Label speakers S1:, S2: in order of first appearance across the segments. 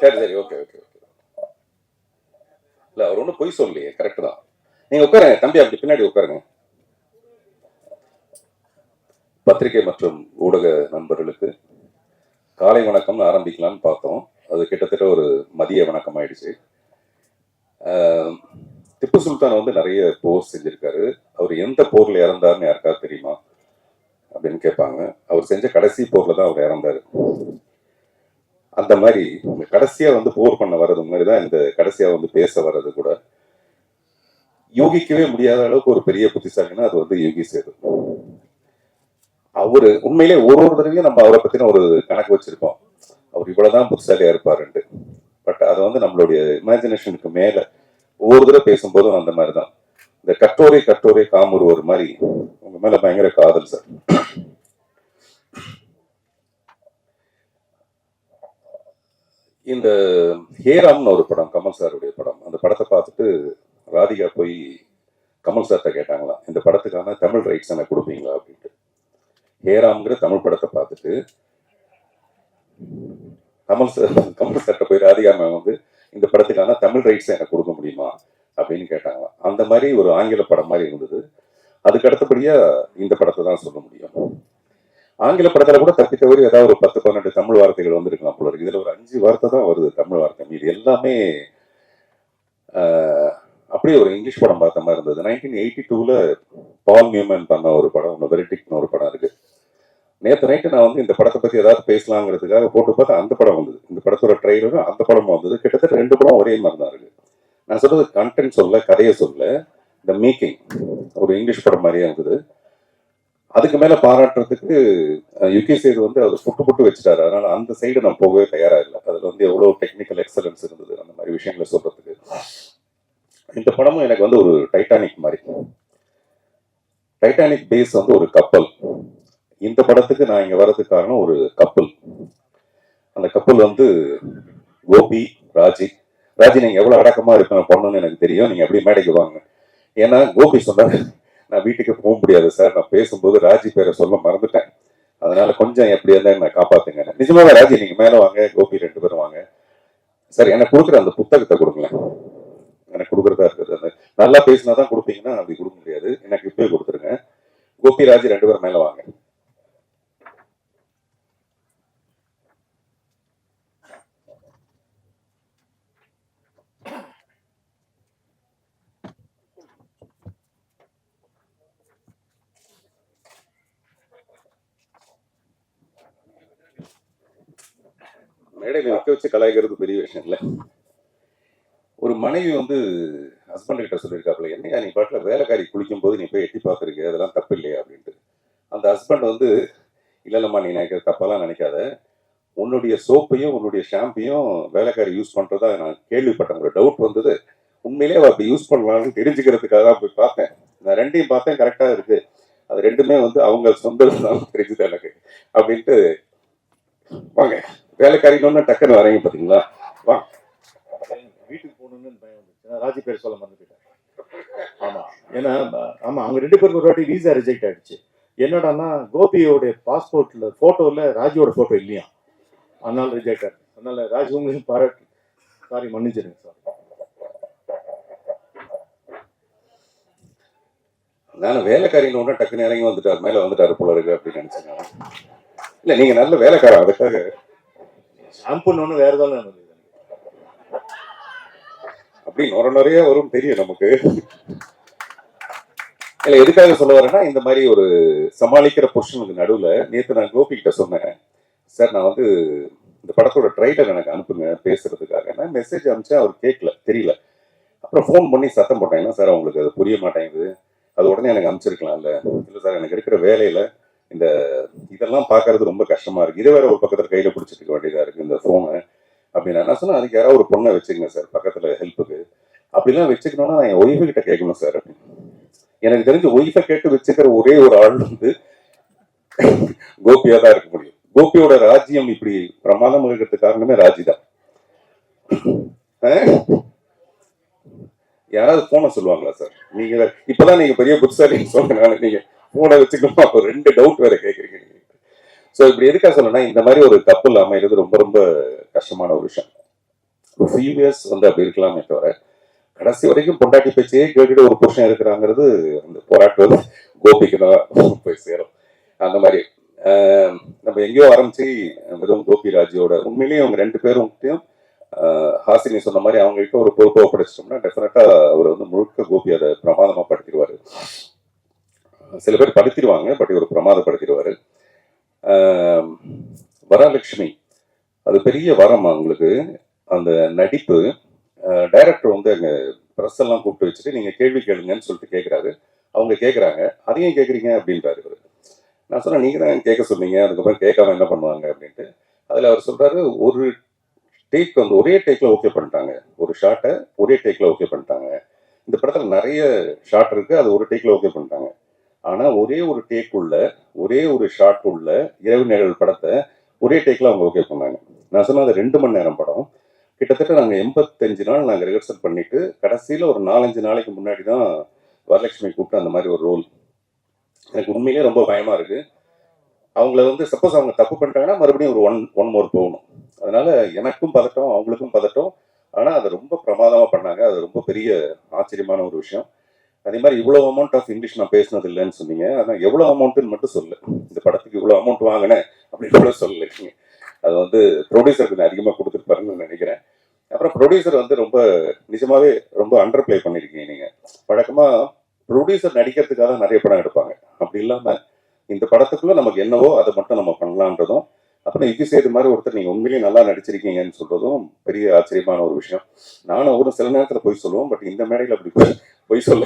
S1: சரி சரி, okay okay okay. இல்லை அவர் ஒன்றும் பொய் சொல்லலையே, கரெக்டு தான். நீங்கள் உட்காருங்க தம்பி, அப்படி பின்னாடி உட்காருங்க. பத்திரிகை மற்றும் ஊடக நண்பர்களுக்கு காலை வணக்கம்னு ஆரம்பிக்கலாம்னு பார்த்தோம். அது கிட்டத்தட்ட ஒரு மதிய வணக்கம் ஆயிடுச்சு. திப்பு சுல்தான் வந்து நிறைய போர் செஞ்சிருக்காரு. அவர் எந்த போர்ல இறந்தாருன்னு யாருக்காவது தெரியுமா அப்படின்னு கேட்பாங்க. அவர் செஞ்ச கடைசி போர்ல தான் அவர் இறந்தாரு. அந்த மாதிரி கடைசியா வந்து போர் பண்ண வர்றது மாதிரி தான் இந்த கடைசியா வந்து பேச வர்றது கூட. யூகிக்கவே முடியாத அளவுக்கு ஒரு பெரிய புத்திசாலின்னா அது வந்து யோகி சேது. அவரு உண்மையிலே ஒரு தடவையும் நம்ம அவரை பத்தின ஒரு கணக்கு வச்சிருப்போம், அவர் இவ்வளவுதான் புத்திசாலியா இருப்பாருன்ட்டு. பட் அது வந்து நம்மளுடைய இமேஜினேஷனுக்கு மேல ஒவ்வொரு தடவை பேசும்போதும் அந்த மாதிரிதான். இந்த கட்டோரை காமூர் ஒரு மாதிரி உங்க மேல பயங்கர காதல் சார். இந்த ஹேராம்னு ஒரு படம், கமல் சாருடைய படம். அந்த படத்தை பார்த்துட்டு ராதிகா போய் கமல் சார்கிட்ட கேட்டாங்களாம், இந்த படத்துக்கான தமிழ் ரைட்ஸ் எனக்கு கொடுப்பீங்களா அப்படின்ட்டு. ஹேராம்ங்கிற தமிழ் படத்தை பார்த்துட்டு கமல் சார்கிட்ட போய் ராதிகா மேம் வந்து இந்த படத்துக்கான தமிழ் ரைட்ஸ் எனக்கு கொடுக்க முடியுமா அப்படின்னு கேட்டாங்களாம். அந்த மாதிரி ஒரு ஆங்கில படம் மாதிரி இருந்தது. அதுக்கு அடுத்தபடியா இந்த படத்தை தான் சொல்ல முடியும். ஆங்கில படத்துல கூட தப்பி தவறி ஏதாவது ஒரு 10-12 தமிழ் வார்த்தைகள் வந்திருக்கலாம் போல இருக்கு. இதுல ஒரு 5 வார்த்தை தான் வருது தமிழ் வார்த்தை. இது எல்லாமே அப்படியே ஒரு இங்கிலீஷ் படம் பார்த்த மாதிரி இருந்தது. 1982ல பால் நியூமன் பண்ண ஒரு படம், வெரிடிக்னு ஒரு படம் இருக்கு. நேற்று நைட்டு நான் வந்து இந்த படத்தை பத்தி ஏதாவது பேசலாங்கிறதுக்காக போட்டு பார்த்தா அந்த படம் வந்தது. இந்த படத்தோட ட்ரெய்லரும் அந்த படமும் வந்தது. கிட்டத்தட்ட 2 படம் ஒரே மாதிரி தான் இருக்கு. நான் சொல்றது கண்டென்ட் சொல்ல, கதையை சொல்ல. இந்த மேக்கிங் ஒரு இங்கிலீஷ் படம் மாதிரியே இருந்தது. அதுக்கு மேல பாராட்டுறதுக்கு யுகி சேது வந்து அவர் புட்டு வச்சுட்டாரு. அதனால அந்த சைடு நான் போகவே தயாரா இல்லை. அதுல வந்து எவ்வளவு டெக்னிக்கல் எக்ஸலன்ஸ் இருந்தது அந்த மாதிரி விஷயங்களை சொல்றதுக்கு. இந்த படமும் எனக்கு வந்து ஒரு டைட்டானிக் மாதிரி. டைட்டானிக் பேஸ் வந்து ஒரு கப்பல். இந்த படத்துக்கு நான் இங்க வர்றதுக்கு காரணம் ஒரு கப்பல். அந்த கப்பல் வந்து கோபி, ராஜி. நீங்க எவ்வளவு அடக்கமா இருக்கணும் பொண்ணுன்னு எனக்கு தெரியும், நீங்க எப்படி மேடைக்கு வாங்க. ஏன்னா கோபி சொன்னாரு, நான் வீட்டுக்கு போக முடியாது சார், நான் பேசும்போது ராஜி பேரை சொல்ல மறந்துட்டேன், அதனால கொஞ்சம் எப்படி இருந்தா நான் காப்பாத்துங்க. நிஜமாவே ராஜி நீங்க மேல வாங்க, கோபி 2 பேரும் வாங்க. சார் எனக்கு கொடுக்குற அந்த புத்தகத்தை கொடுங்களேன், எனக்கு கொடுக்குறதா இருக்குது. அந்த நல்லா பேசினாதான் கொடுப்பீங்கன்னா அப்படி கொடுக்க முடியாது, எனக்கு இப்பவே கொடுத்துருங்க. கோபி, ராஜி 2 பேரும் மேல வாங்க. மேடையில் நிற்க வச்சு கலாய்க்கிறது பெரிய விஷயம் இல்லை. ஒரு மனைவி வந்து ஹஸ்பண்ட் கிட்ட சொல்லியிருக்காப்புல, என்னையா நீ பாட்டுல வேலைக்காரி குளிக்கும் போது நீ போய் எட்டி பார்த்துருக்க, அதெல்லாம் தப்பு இல்லையா அப்படின்ட்டு. அந்த ஹஸ்பண்ட் வந்து, இல்லைல்லம்மா நீ நினைக்கிற தப்பெல்லாம் நினைக்காத, உன்னுடைய சோப்பையும் உன்னுடைய ஷாம்பையும் வேலைக்காரி யூஸ் பண்றதா நான் கேள்விப்பட்டேன், ஒரு டவுட் வந்தது, உண்மையிலே அவ அப்படி யூஸ் பண்ணலாம்னு தெரிஞ்சுக்கிறதுக்காக தான் போய் பார்த்தேன். நான் 2யும் பார்த்தேன், கரெக்டா இருக்கு, அது 2மே வந்து அவங்க சொந்தம் தெரிஞ்சுது எனக்கு அப்படின்ட்டு. வாங்க வேலைக்காரின்னு டக்குன்னு வரீங்க பாத்தீங்களா, வா.
S2: வீட்டுக்கு போகணும்னு பயம் வந்துச்சு, ராஜி பேர் சொல்ல மறந்துட்டேன். ஆமா, ஏன்னா ஆமா அவங்க 2 பேருக்கு ஒரு வாட்டி வீசா ரிஜெக்ட் ஆயிடுச்சு. என்னடான்னா கோபியோட பாஸ்போர்ட்ல போட்டோல ராஜியோட போட்டோ இல்லையா, அதனால ரிஜெக்ட் ஆயிடுச்சு. அதனால ராஜி உங்களுக்கு பாராட்டு, சாரி மன்னிச்சிருங்க சார்.
S1: நானும் வேலைக்காரின்னு ஒன்றா டக்குன்னு இறங்கி வந்துட்டார், மேல வந்துட்டாரு போல இருக்கு அப்படின்னு நினைச்சேன். இல்ல நீங்க நல்ல வேலைக்காரன், அதுக்காக
S2: ஷாம்புன்னு வேற ஏதாவது
S1: அப்படி நிறைய வரும் தெரியும் நமக்கு. இல்ல எதுக்காக சொல்ல வரேன்னா, இந்த மாதிரி ஒரு சமாளிக்கிற பொசிஷனுக்கு நடுவுல நேற்று நான் கோபி கிட்ட சொன்னேன், சார் நான் வந்து இந்த படத்தோட ட்ரைலர் எனக்கு அனுப்புங்க பேசுறதுக்காக. நான் மெசேஜ் அனுப்பிச்சேன், அவர் கேட்கல, தெரியல. அப்புறம் ஃபோன் பண்ணி சத்தம் போட்டேன், என்ன சார் அவங்களுக்கு அது புரிய மாட்டேங்குது, அது உடனே எனக்கு அனுப்பிச்சிருக்கலாம்ல. இல்லை சார் எனக்கு இருக்கிற வேலையில இந்த இதெல்லாம் பார்க்கறது ரொம்ப கஷ்டமா இருக்கு, இதை வேற ஒரு பக்கத்துல கையில பிடிச்சிட்டு இருக்க வேண்டியதா இருக்கு இந்த போனை அப்படின்னா. நான் சொன்னேன், அதுக்கு யாராவது ஒரு பொண்ணை வச்சுக்கங்க சார் பக்கத்துல ஹெல்ப்புக்கு, அப்படிலாம் வச்சுக்கணும்னா நான் என் ஒய்ஃபு கிட்ட கேட்கணும் சார் அப்படின்னு. எனக்கு தெரிஞ்ச ஒய்ஃபை கேட்டு வச்சுக்கிற ஒரே ஒரு ஆள் வந்து கோபியா தான் இருக்க முடியும். கோபியோட ராஜ்யம் இப்படி பிரமாதம் இருக்கிறதுக்கு காரணமே ராஜி தான். யாராவது போன சொல்லுவாங்களா சார், நீங்க இப்பதான் நீங்க பெரிய புத்திசாலின்னு சொன்னனால நீங்க போனை வச்சுக்கணுமா, ஒரு 2 டவுட் வேற கேட்குறீங்க. ஸோ இப்படி எதுக்காக சொல்லணும்னா, இந்த மாதிரி ஒரு கப்பல் அமைகிறது ரொம்ப ரொம்ப கஷ்டமான ஒரு விஷயம். ஒரு ஃபியூ இயர்ஸ் வந்து அப்படி இருக்கலாமே தவிர கடைசி வரைக்கும் பொண்டாட்டி பேச்சையே கேட்டுட்டு ஒரு புருஷன் இருக்கிறாங்கிறது அந்த போராட்டம் கோபிக்கு தான் போய் சேரும். அந்த மாதிரி நம்ம எங்கேயோ ஆரம்பிச்சு வெறும் கோபிராஜோட உண்மையிலேயே அவங்க ரெண்டு பேரும் ஹாசினி சொன்ன மாதிரி அவங்கள்ட்ட ஒரு பொறுப்பை ஒப்படைச்சிட்டோம்னா டெஃபினட்டா அவர் வந்து முழுக்க கோபி அதை பிரமாதமா படுத்திடுவாரு. சில பேர் படுத்திடுவாங்க, பட் இவர் பிரமாதப்படுத்திடுவாரு. வரலட்சுமி அது பெரிய வரம் அவங்களுக்கு. அந்த நடிப்பு டைரக்டர் வந்து அங்கே ப்ரெஸ் எல்லாம் கூப்பிட்டு வச்சுட்டு நீங்கள் கேள்வி கேளுங்கன்னு சொல்லிட்டு கேட்குறாரு. அவங்க கேட்குறாங்க, அதையும் கேட்குறீங்க அப்படின்றாரு இவர். நான் சொன்னேன், நீங்கள் தான் கேட்க சொன்னீங்க, அதுக்கப்புறம் கேட்காம என்ன பண்ணுவாங்க அப்படின்ட்டு. அதில் அவர் சொல்கிறாரு, ஒரு டேக் வந்து ஒரே டேக்கில் ஓகே பண்ணிட்டாங்க, ஒரு ஷார்ட்டை ஒரே டேக்கில் ஓகே பண்ணிட்டாங்க. இந்த படத்தில் நிறைய ஷார்ட் இருக்குது, அது ஒரு டேக்கில் ஓகே பண்ணிட்டாங்க. ஆனால் ஒரே ஒரு டேக் உள்ள ஒரே ஒரு ஷார்ட் உள்ள இரவு நிழல் படத்தை ஒரே டேக்கில் அவங்க ஓகே பண்ணாங்க. நான் சொன்ன அது 2 மணி நேரம் படம். கிட்டத்தட்ட நாங்கள் 85 நாள் நாங்கள் ரிஹர்சல் பண்ணிட்டு கடைசியில் ஒரு 4-5 நாளைக்கு முன்னாடி தான் வரலட்சுமி கூப்பிட்டு அந்த மாதிரி ஒரு ரோல். எனக்கு உண்மையிலே ரொம்ப பயமாக இருக்குது. அவங்கள வந்து சப்போஸ் அவங்க தப்பு பண்ணிட்டாங்கன்னா மறுபடியும் ஒரு ஒன் மோர் போகணும். அதனால எனக்கும் பதட்டம், அவங்களுக்கும் பதட்டம். ஆனால் அதை ரொம்ப பிரமாதமாக பண்ணாங்க. அது ரொம்ப பெரிய ஆச்சரியமான ஒரு விஷயம். அதே மாதிரி இவ்வளோ அமௌண்ட் ஆஃப் இங்கிலீஷ் நான் பேசினது இல்லைன்னு சொன்னீங்க. ஆனால் எவ்வளோ அமௌண்ட்டுன்னு மட்டும் சொல்லு, இந்த படத்துக்கு இவ்வளோ அமௌண்ட் வாங்கினேன் அப்படின்னு கூட சொல்லலைங்க. அது வந்து ப்ரொடியூசருக்கு அதிகமாக கொடுத்துருப்பாருன்னு நினைக்கிறேன். அப்புறம் ப்ரொடியூசர் வந்து ரொம்ப நிஜமாவே ரொம்ப அண்டர் பிளே பண்ணியிருக்கீங்க நீங்கள். வழக்கமாக ப்ரொடியூசர் நடிக்கிறதுக்காக தான் நிறைய படம் எடுப்பாங்க. அப்படி இல்லாமல் இந்த படத்துக்குள்ள நமக்கு என்னவோ அதை மட்டும் நம்ம பண்ணலான்றதும், அப்புறம் இது செய்த மாதிரி ஒருத்தர் நீங்கள் உண்மையிலேயே நல்லா நடிச்சிருக்கீங்கன்னு சொல்றதும் பெரிய ஆச்சரியமான ஒரு விஷயம். நானும் ஒரு சில நேரத்தில் போய் சொல்லுவோம், பட் இந்த மேடையில் அப்படி போய் சொல்ல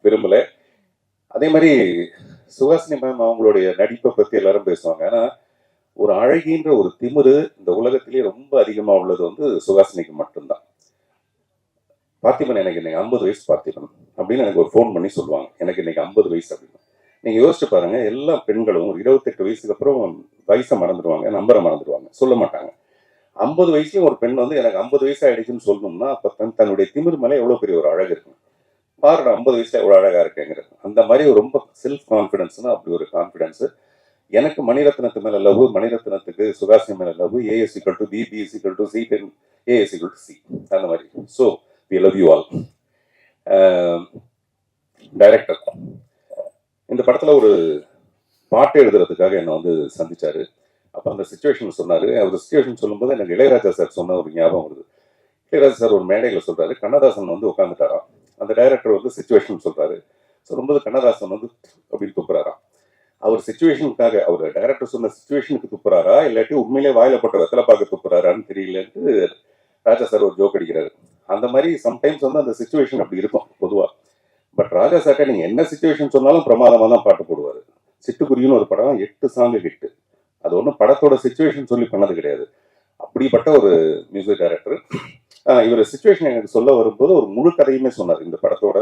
S1: விரும்பல. அதே மாதிரி சுஹாசினி மேம் அவங்களுடைய நடிப்பை பற்றி எல்லாரும் பேசுவாங்க. ஆனால் ஒரு அழகின்ற ஒரு திமிரு இந்த உலகத்திலேயே ரொம்ப அதிகமாக உள்ளது வந்து சுஹாசினிக்கு மட்டும்தான். பார்த்திபன் எனக்கு இன்னைக்கு 50 வயசு பார்த்திபன் அப்படின்னு எனக்கு ஒரு ஃபோன் பண்ணி சொல்லுவாங்க, எனக்கு இன்னைக்கு 50 வயசு அப்படின்னு. நீங்க யோசிச்சு பாருங்க, எல்லா பெண்களும் ஒரு 28 வயசுக்கு அப்புறம் வயசை மறந்துடுவாங்க, நம்பரை மறந்துடுவாங்க, சொல்ல மாட்டாங்க. 50 வயசுலயும் ஒரு பெண் வந்து எனக்கு 50 வயசு ஆயிடுச்சுன்னு சொல்லணும்னா அப்ப தன்னுடைய திமிர் மேலே எவ்வளவு பெரிய ஒரு அழகு இருக்கும் பாருடா, 50 வயசுல எவ்வளவு அழகா இருக்கேங்கிறது. அந்த மாதிரி ரொம்ப செல்ஃப் கான்ஃபிடன்ஸ்னா அப்படி ஒரு கான்ஃபிடன்ஸ். எனக்கு மணிரத்னத்து மேல லவ், மணிரத்னத்துக்கு சுகாசினி மேல love. A is equal to B, B is equal to C, A is equal to C, அந்த மாதிரி. So we love you all. Director இந்த படத்துல ஒரு பாட்டு எழுதுறதுக்காக என்னை வந்து சந்திச்சாரு. அப்போ அந்த சுச்சுவேஷன் சொன்னாரு. அவர் சுச்சுவேஷன் சொல்லும்போது எனக்கு இளையராஜா சார் சொன்ன ஒரு ஞாபகம் வருது. இளையராஜா சார் ஒரு மேடையில் சொல்றாரு, கண்ணதாசன் வந்து உட்காந்துட்டாராம். அந்த டைரக்டர் வந்து சுச்சுவேஷன் சொல்றாரு. சொல்லும்போது கண்ணதாசன் வந்து அப்படின்னு துப்புறாராம். அவர் சுச்சுவேஷனுக்காக, அவர் டைரக்டர் சொன்ன சுச்சுவேஷனுக்கு துப்புறாரா இல்லாட்டி உண்மையிலே வாயில போட்ட வெத்தலை பார்க்க துப்புறாரான்னு தெரியலன்ட்டு ராஜா சார் ஒரு ஜோக் அடிக்கிறாரு. அந்த மாதிரி சம்டைம்ஸ் வந்து அந்த சுச்சுவேஷன் அப்படி இருக்கும் பொதுவா. பட் ராஜா சார்ட்ட நீங்க என்ன சுச்சுவேஷன் சொன்னாலும் பிரமாதமா தான் பாட்டு போடுவாரு. சிட்டுக்குருவின்னு ஒரு படம் 8 சாங்கு ஹிட். அது ஒன்றும் படத்தோட சுச்சுவேஷன் சொல்லி பண்ணது கிடையாது. அப்படிப்பட்ட ஒரு மியூசிக் டைரக்டர். இவர் சுச்சுவேஷன் எனக்கு சொல்ல வரும்போது ஒரு முழு கதையுமே சொன்னார். இந்த படத்தோட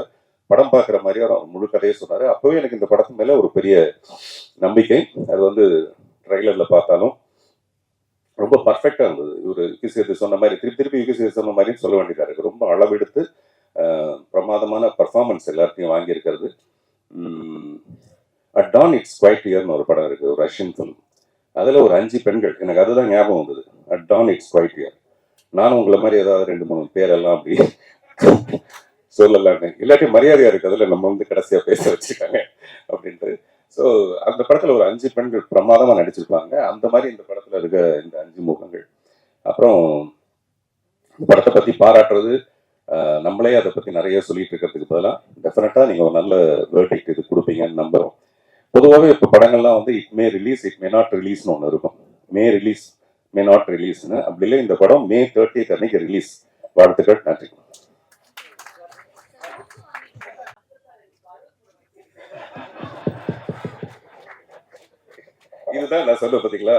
S1: படம் பார்க்குற மாதிரி ஒரு முழு கதையை சொன்னார். அப்போவே எனக்கு இந்த படத்து மேலே ஒரு பெரிய நம்பிக்கை. அது வந்து ட்ரைலரில் பார்த்தாலும் ரொம்ப பர்ஃபெக்டாக இருந்தது. இவர் யுகி சொன்ன மாதிரி திருப்பி யுகி சொன்ன மாதிரின்னு சொல்ல வேண்டியதாக இருக்குது. ரொம்ப அளவெடுத்து பிரமாதமான பர்ஃபார்மன்ஸ் எல்லாத்தையும் வாங்கியிருக்கிறது. அட் டான் இட்ஸ் குவைட் இயர்னு ஒரு படம் இருக்குது, ஒரு ரஷ்யன் ஃபிலிம். அதில் ஒரு 5 பெண்கள், எனக்கு அதுதான் ஞாபகம் வந்தது. At dawn it's quiet here. நானும் உங்களை மாதிரி ஏதாவது 2-3 பேரெல்லாம் அப்படி சொல்லலான்னு, இல்லாட்டி மரியாதையாக இருக்குது அதில் நம்ம வந்து கடைசியாக பேச வச்சுருக்காங்க அப்படின்ட்டு. ஸோ அந்த படத்தில் ஒரு 5 பெண்கள் பிரமாதமாக நடிச்சிருப்பாங்க. அந்த மாதிரி இந்த படத்தில் இருக்க இந்த 5 முகங்கள். அப்புறம் இந்த படத்தை பற்றி பாராட்டுறது, நம்மளே அதை பற்றி நிறைய சொல்லிட்டு இருக்கிறதுக்கு பதிலாக டெஃபினட்டாக நீங்கள் ஒரு நல்ல வேர்டிக்ட் இது கொடுப்பீங்கன்னு நம்புகிறோம். பொதுவாகவே இப்போ படங்கள்லாம் வந்து it may release, it may not ரிலீஸ்னு ஒன்று இருக்கும். மே ரிலீஸ், மே நாட் ரிலீஸ்னு. அப்படி இல்லை, இந்த படம் May 30 அன்னைக்கு ரிலீஸ். வாழ்த்துக்கள், நன்றி. இதுதான் நான் சொல்ல பார்த்தீங்களா,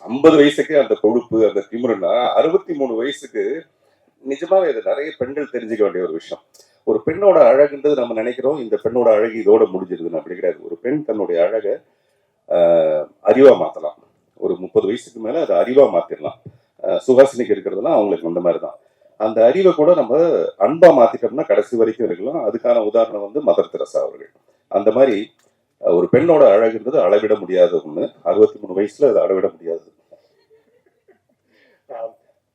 S1: 50 வயசுக்கு அந்த கொழுப்பு, அந்த திமிருன்னா 63 வயசுக்கு நிஜமாவே இது நிறைய பெண்கள் தெரிஞ்சுக்க வேண்டிய ஒரு விஷயம். ஒரு பெண்ணோட அழகுன்றது நம்ம நினைக்கிறோம் இந்த பெண்ணோட அழகு இதோட முடிஞ்சிருதுன்னு. அப்படி கிடையாது. ஒரு பெண் தன்னுடைய அழகை அறிவா மாற்றலாம். ஒரு 30 வயசுக்கு மேலே அதை அறிவா மாற்றிடலாம். சுஹாசினிக்கு இருக்கிறதுலாம் அவங்களுக்கு அந்த மாதிரி தான். அந்த அறிவை கூட நம்ம அன்பா மாத்திட்டோம்னா கடைசி வரைக்கும் இருக்கலாம். அதுக்கான உதாரணம் வந்து மதர் தெரசா அவர்கள். அந்த மாதிரி ஒரு பெண்ணோட அழகுன்றது அளவிட முடியாத ஒண்ணு. 63 வயசுல அதை அளவிட முடியாது.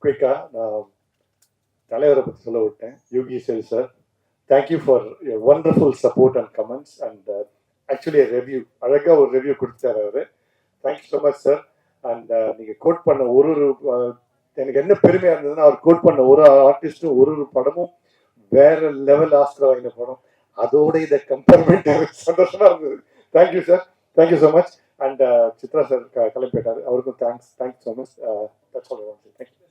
S2: குயிக்கா தலைவரை பற்றி சொல்ல விட்டேன். Yogi sir, thank you for wonderful support and comments and actually review அழகாக ஒரு ரிவ்யூ கொடுத்தாரு அவர். Thank you so much sir. And நீங்கள் கோட் பண்ண ஒரு எனக்கு என்ன பெருமையாக இருந்ததுன்னா, அவர் கோட் பண்ண ஒரு ஆர்டிஸ்ட்டும் ஒரு படமும் வேற லெவல் ஆஸ்கர் வாங்கின படம். அதோட இதை கம்பேர் பண்ணிட்டு எனக்கு சந்தோஷமா இருந்தது. Thank you sir, thank you so much. And Chitra sir கிளம்பிட்டாரு, அவருக்கும் தேங்க்ஸ் ஸோ மச். தேங்க்யூ.